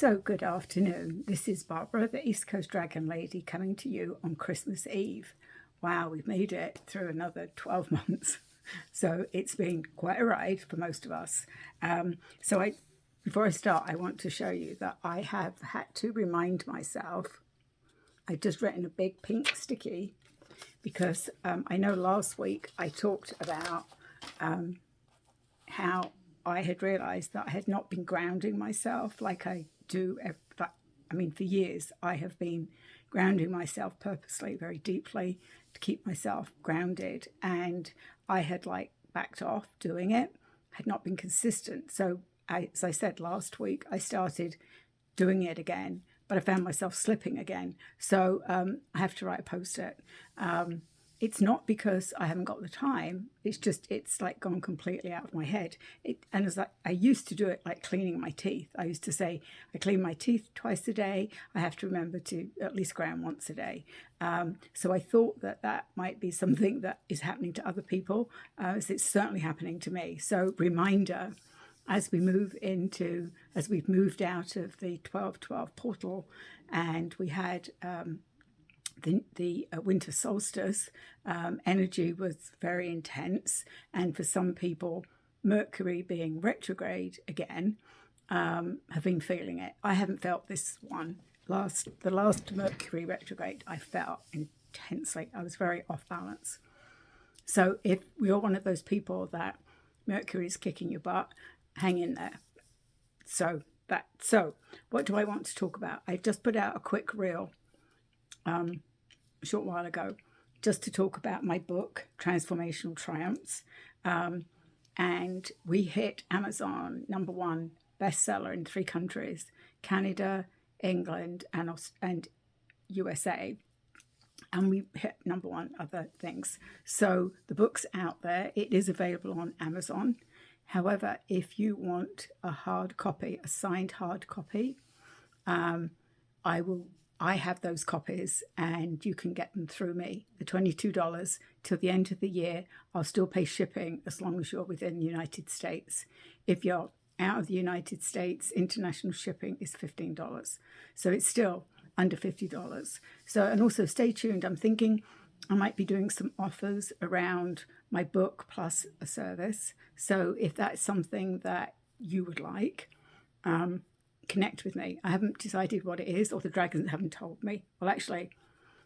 So, good afternoon. This is Barbara, the East Coast Dragon Lady, coming to you on Christmas Eve. Wow, we've made it through another 12 months. So, it's been quite a ride for most of us. Before I start, I want to show you that I have had to remind myself. I've just written a big pink sticky because I know last week I talked about how I had realised that I had not been grounding myself like I do. For years I have been grounding myself purposely, very deeply, to keep myself grounded. And I had backed off doing it, had not been consistent. So as I said last week, I started doing it again, but I found myself slipping again. So I have to write a post-it. It's not because I haven't got the time. It's gone completely out of my head. I used to do it like cleaning my teeth. I used to say, I clean my teeth twice a day. I have to remember to at least ground once a day. So I thought that might be something that is happening to other people. As it's certainly happening to me. So reminder, as we've moved out of the 12/12 portal, and we had the winter solstice, energy was very intense, and for some people, Mercury being retrograde again, have been feeling it. I haven't felt this one. The last Mercury retrograde, I felt intensely. I was very off balance. So if you're one of those people that Mercury is kicking your butt, hang in there. So what do I want to talk about? I've just put out a quick reel a short while ago, just to talk about my book, Transformational Triumphs. And we hit Amazon #1 bestseller in 3 countries, Canada, England, and USA. And we hit #1 other things. So the book's out there. It is available on Amazon. However, if you want a hard copy, a signed hard copy, I have those copies, and you can get them through me. The $22 till the end of the year. I'll still pay shipping as long as you're within the United States. If you're out of the United States, international shipping is $15. So it's still under $50. So, and also stay tuned. I'm thinking I might be doing some offers around my book plus a service. So if that's something that you would like, connect with me. I haven't decided what it is, or the dragons haven't told me. Well, actually,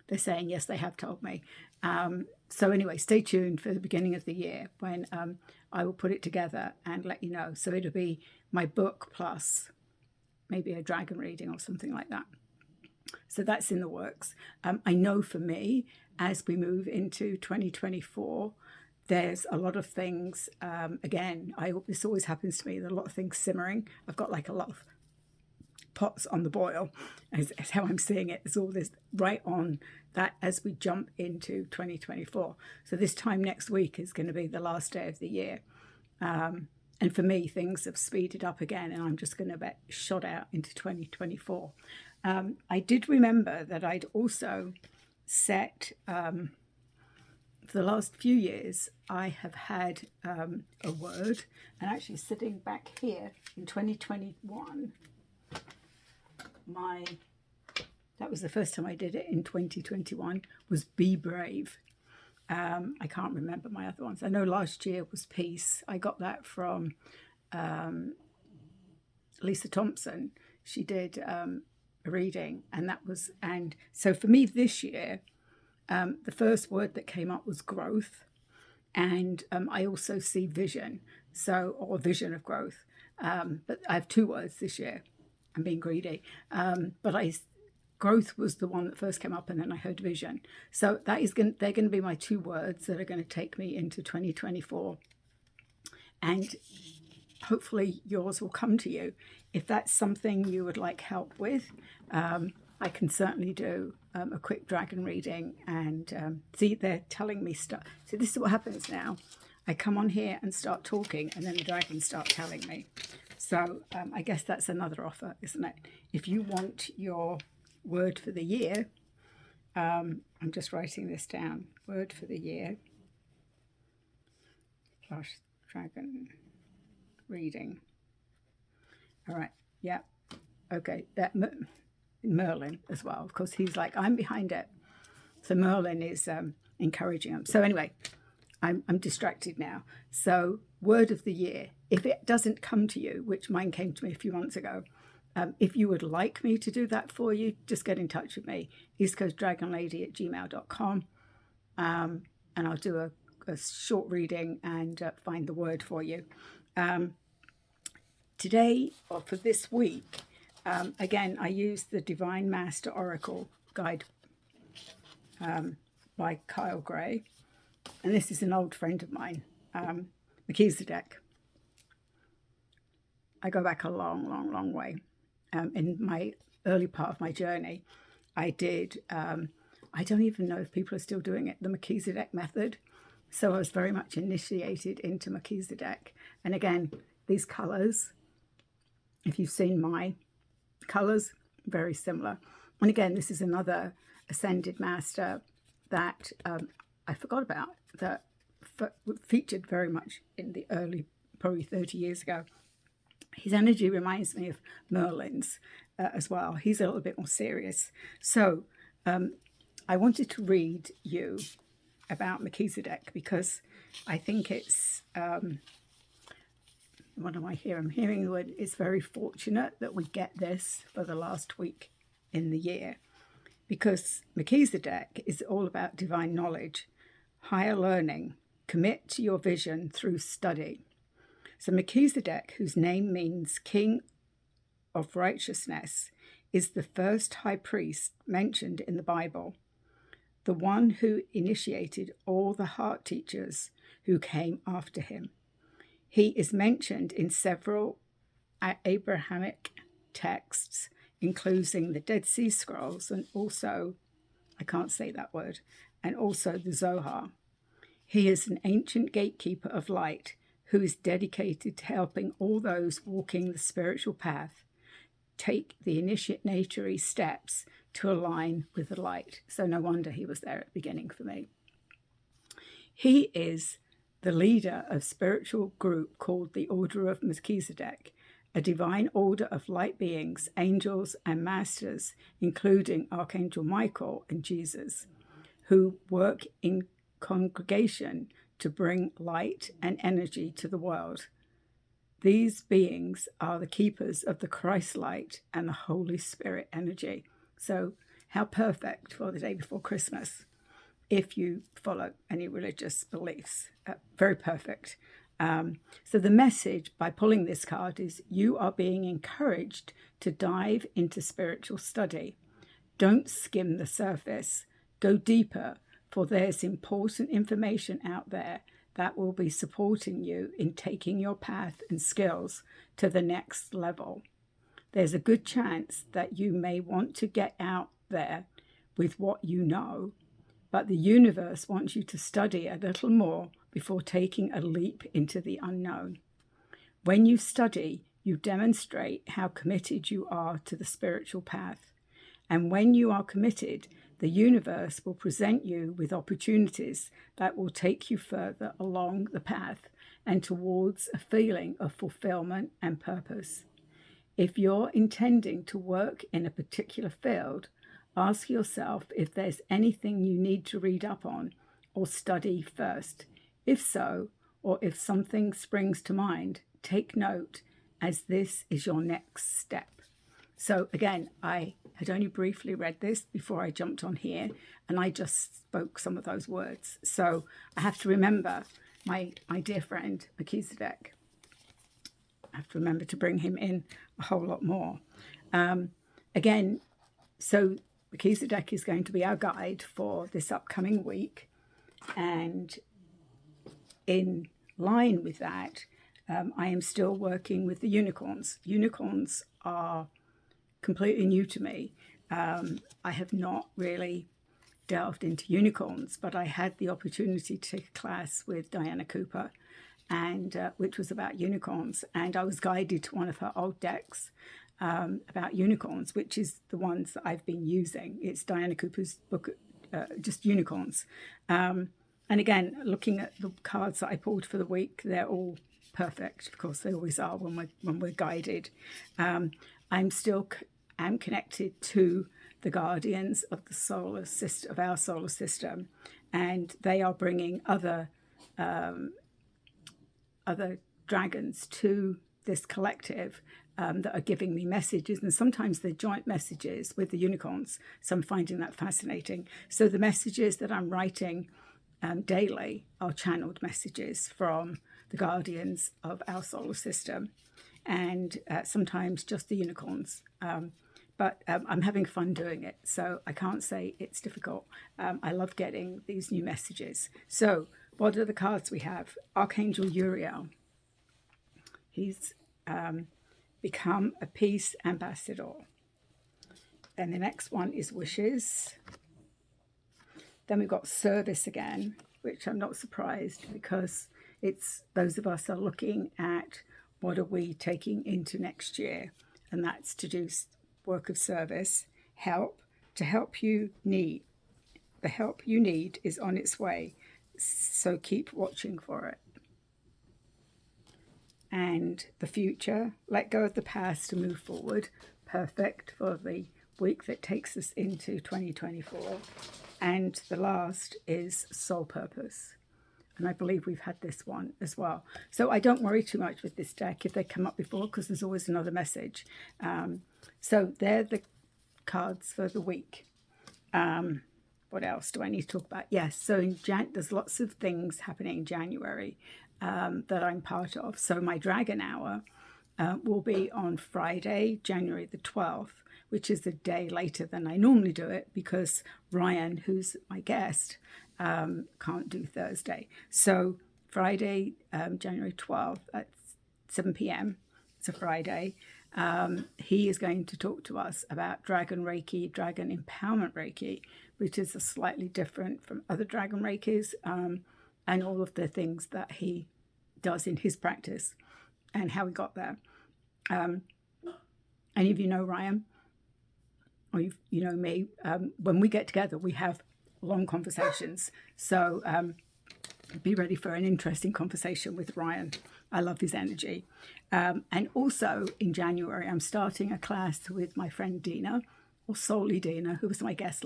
they're saying yes, they have told me. So anyway, stay tuned for the beginning of the year when I will put it together and let you know. So it'll be my book plus maybe a dragon reading or something like that. So that's in the works. I know for me, as we move into 2024, there's a lot of things. This always happens to me. There are a lot of things simmering. I've got a lot of pots on the boil, is how I'm seeing it. There's all this right on that as we jump into 2024. So this time next week is going to be the last day of the year. And for me, things have speeded up again, and I'm just going to get shot out into 2024. I did remember that I'd also set, for the last few years, I have had a word, and actually sitting back here in 2021, that was the first time I did it in 2021, was be brave. I can't remember my other ones. I know last year was peace. I got that from Lisa Thompson. She did a reading, and so for me this year, the first word that came up was growth, and I also see vision, or vision of growth. But I have 2 words this year. I'm being greedy, growth was the one that first came up, and then I heard vision. So they're going to be my 2 words that are going to take me into 2024, and hopefully yours will come to you. If that's something you would like help with, I can certainly do a quick dragon reading. And see, they're telling me stuff. So this is what happens now. I come on here and start talking, and then the dragons start telling me. So I guess that's another offer, isn't it? If you want your word for the year, I'm just writing this down. Word for the year. Flash dragon reading. All right. Yeah. Okay, that Merlin as well. Of course, he's like, I'm behind it. So Merlin is encouraging him. So anyway, I'm distracted now. So word of the year. If it doesn't come to you, which mine came to me a few months ago, if you would like me to do that for you, just get in touch with me, eastcoastdragonlady@gmail.com, and I'll do a short reading and find the word for you. Today, or for this week, again, I used the Divine Master Oracle Guide by Kyle Gray. And this is an old friend of mine, Melchizedeck. I go back a long, long, long way. In my early part of my journey, I did, I don't even know if people are still doing it, the Melchizedeck method. So I was very much initiated into Melchizedeck. And again, these colours, if you've seen my colours, very similar. And again, this is another ascended master that I forgot about, that featured very much in the early, probably 30 years ago. His energy reminds me of Merlin's as well. He's a little bit more serious. So I wanted to read you about Melchizedeck because I think it's, what am I hearing? I'm hearing the word, it's very fortunate that we get this for the last week in the year, because Melchizedeck is all about divine knowledge, higher learning, commit to your vision through study. So Melchizedeck, whose name means King of Righteousness, is the first high priest mentioned in the Bible, the one who initiated all the heart teachers who came after him. He is mentioned in several Abrahamic texts, including the Dead Sea Scrolls and also, I can't say that word, and also the Zohar. He is an ancient gatekeeper of light who is dedicated to helping all those walking the spiritual path take the initiatory steps to align with the light. So no wonder he was there at the beginning for me. He is the leader of a spiritual group called the Order of Melchizedeck, a divine order of light beings, angels and masters, including Archangel Michael and Jesus, who work in congregation to bring light and energy to the world. These beings are the keepers of the Christ light and the Holy Spirit energy. So how perfect for the day before Christmas if you follow any religious beliefs. Very perfect. So the message by pulling this card is you are being encouraged to dive into spiritual study. Don't skim the surface. Go deeper, for there's important information out there that will be supporting you in taking your path and skills to the next level. There's a good chance that you may want to get out there with what you know, but the universe wants you to study a little more before taking a leap into the unknown. When you study, you demonstrate how committed you are to the spiritual path. And when you are committed, the universe will present you with opportunities that will take you further along the path and towards a feeling of fulfillment and purpose. If you're intending to work in a particular field, ask yourself if there's anything you need to read up on or study first. If so, or if something springs to mind, take note, as this is your next step. So again, I had only briefly read this before I jumped on here, and I just spoke some of those words. So I have to remember my dear friend, Melchizedeck. I have to remember to bring him in a whole lot more. Again, so Melchizedeck is going to be our guide for this upcoming week. And in line with that, I am still working with the unicorns. Unicorns are completely new to me. I have not really delved into unicorns, but I had the opportunity to take a class with Diana Cooper, and which was about unicorns. And I was guided to one of her old decks about unicorns, which is the ones that I've been using. It's Diana Cooper's book, just unicorns. And again, looking at the cards that I pulled for the week, they're all perfect. Of course, they always are when we're guided. I'm still am connected to the guardians of the solar system, of our solar system, and they are bringing other dragons to this collective that are giving me messages, and sometimes they're joint messages with the unicorns. So I'm finding that fascinating. So the messages that I'm writing daily are channeled messages from the guardians of our solar system, and sometimes just the unicorns. But I'm having fun doing it, so I can't say it's difficult. I love getting these new messages. So what are the cards we have? Archangel Uriel. He's become a peace ambassador. Then the next one is wishes. Then we've got service again, which I'm not surprised, because it's those of us are looking at what are we taking into next year, and that's to do work of service. Help, to help you need. The help you need is on its way, so keep watching for it. And the future, let go of the past to move forward. Perfect for the week that takes us into 2024. And the last is soul purpose. And I believe we've had this one as well. So I don't worry too much with this deck if they come up before, because there's always another message. So they're the cards for the week. What else do I need to talk about? Yes, so there's lots of things happening in January that I'm part of. So my Dragon Hour will be on Friday, January the 12th, which is a day later than I normally do it, because Ryan, who's my guest, can't do Thursday. So Friday, January 12th at 7 p.m. It's a Friday. He is going to talk to us about Dragon Reiki, Dragon Empowerment Reiki, which is a slightly different from other Dragon Reikis, and all of the things that he does in his practice and how he got there. Any of you know Ryan? Or you know me? When we get together, we have long conversations. So be ready for an interesting conversation with Ryan. I love his energy. And also in January, I'm starting a class with my friend Dina, or Solely Dina, who was my guest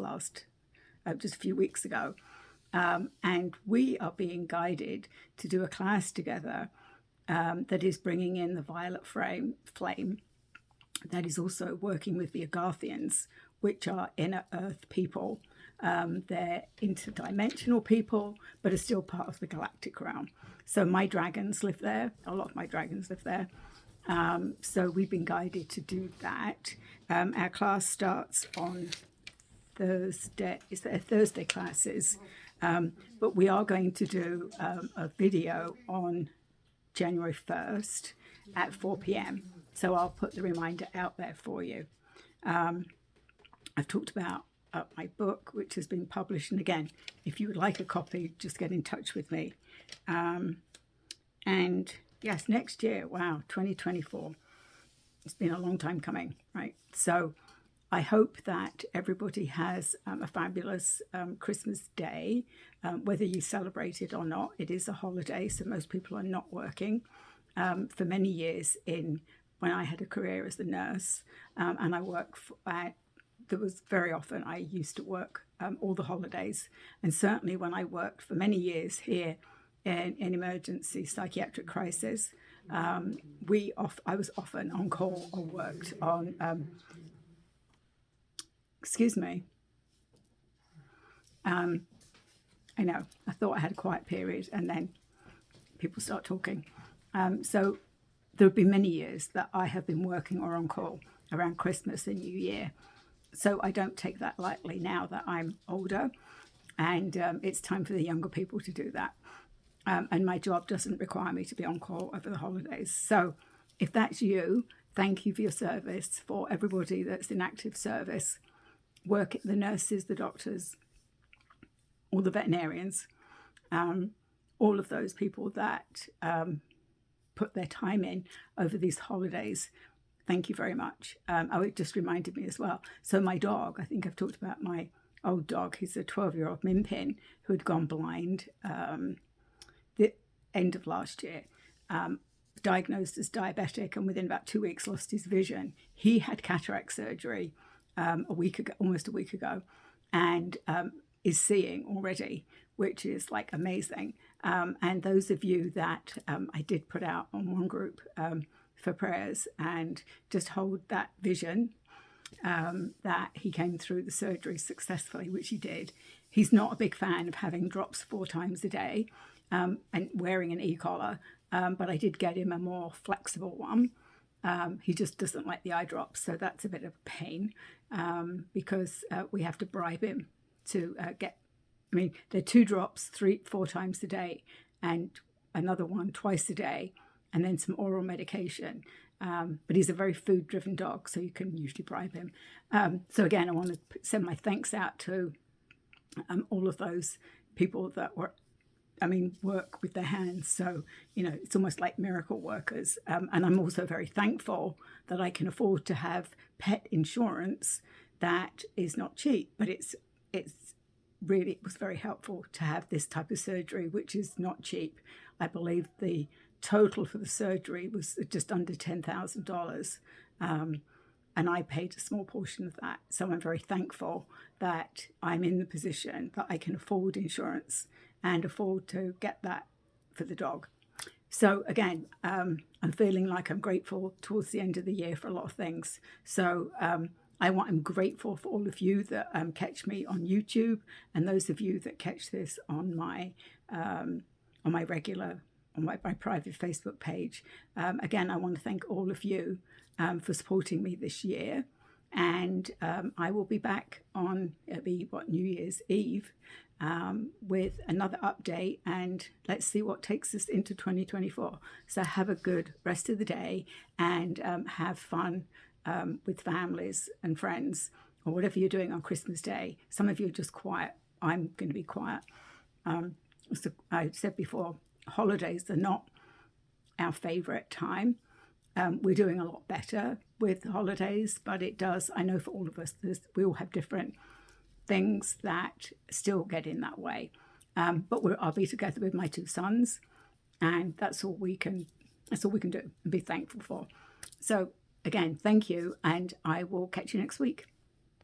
just a few weeks ago. And we are being guided to do a class together that is bringing in the violet flame, that is also working with the Agarthians, which are inner earth people. They're interdimensional people, but are still part of the galactic realm. So my dragons live there. A lot of my dragons live there. So we've been guided to do that. Our class starts on Thursday. Is there Thursday classes? But we are going to do a video on January 1st at 4 p.m. So I'll put the reminder out there for you. I've talked about my book, which has been published. And again, if you would like a copy, just get in touch with me. And yes, next year, wow, 2024. It's been a long time coming, right? So I hope that everybody has a fabulous Christmas day, whether you celebrate it or not. It is a holiday, so most people are not working. For many years when I had a career as a nurse, and I worked there was very often I used to work all the holidays. And certainly when I worked for many years here in emergency psychiatric crisis, I was often on call or worked on, I know, I thought I had a quiet period and then people start talking. So there have been many years that I have been working or on call around Christmas and New Year. So I don't take that lightly now that I'm older, and it's time for the younger people to do that. And my job doesn't require me to be on call over the holidays. So if that's you, thank you for your service. For everybody that's in active service, the nurses, the doctors, all the veterinarians, all of those people that put their time in over these holidays. Thank you very much. It just reminded me as well. So my dog, I think I've talked about my old dog. He's a 12-year-old Minpin who had gone blind the end of last year. diagnosed as diabetic and within about 2 weeks lost his vision. He had cataract surgery almost a week ago, and is seeing already, which is like amazing. And those of you that I did put out on one group for prayers and just hold that vision, that he came through the surgery successfully, which he did. He's not a big fan of having drops 4 times a day and wearing an e-collar, but I did get him a more flexible one. He just doesn't like the eye drops, so that's a bit of a pain because we have to bribe him to get. I mean, there are 2 drops 4 times a day, and another one twice a day, and then some oral medication. But he's a very food-driven dog, so you can usually bribe him. So again, I want to send my thanks out to all of those people that work with their hands. So, it's almost like miracle workers. And I'm also very thankful that I can afford to have pet insurance that is not cheap, but it was very helpful to have this type of surgery, which is not cheap. I believe the total for the surgery was just under $10,000. And I paid a small portion of that. So I'm very thankful that I'm in the position that I can afford insurance and afford to get that for the dog. So again, I'm feeling like I'm grateful towards the end of the year for a lot of things. So I'm grateful for all of you that catch me on YouTube, and those of you that catch this on my private Facebook page. Again, I want to thank all of you for supporting me this year. And I will be back on New Year's Eve with another update, and let's see what takes us into 2024. So have a good rest of the day, and have fun with families and friends, or whatever you're doing on Christmas Day. Some of you are just quiet. I'm going to be quiet. So I said before, holidays are not our favourite time. We're doing a lot better with holidays, but I know for all of us, we all have different things that still get in that way. But I'll be together with my 2 sons, and that's all we can do and be thankful for. So again, thank you, and I will catch you next week.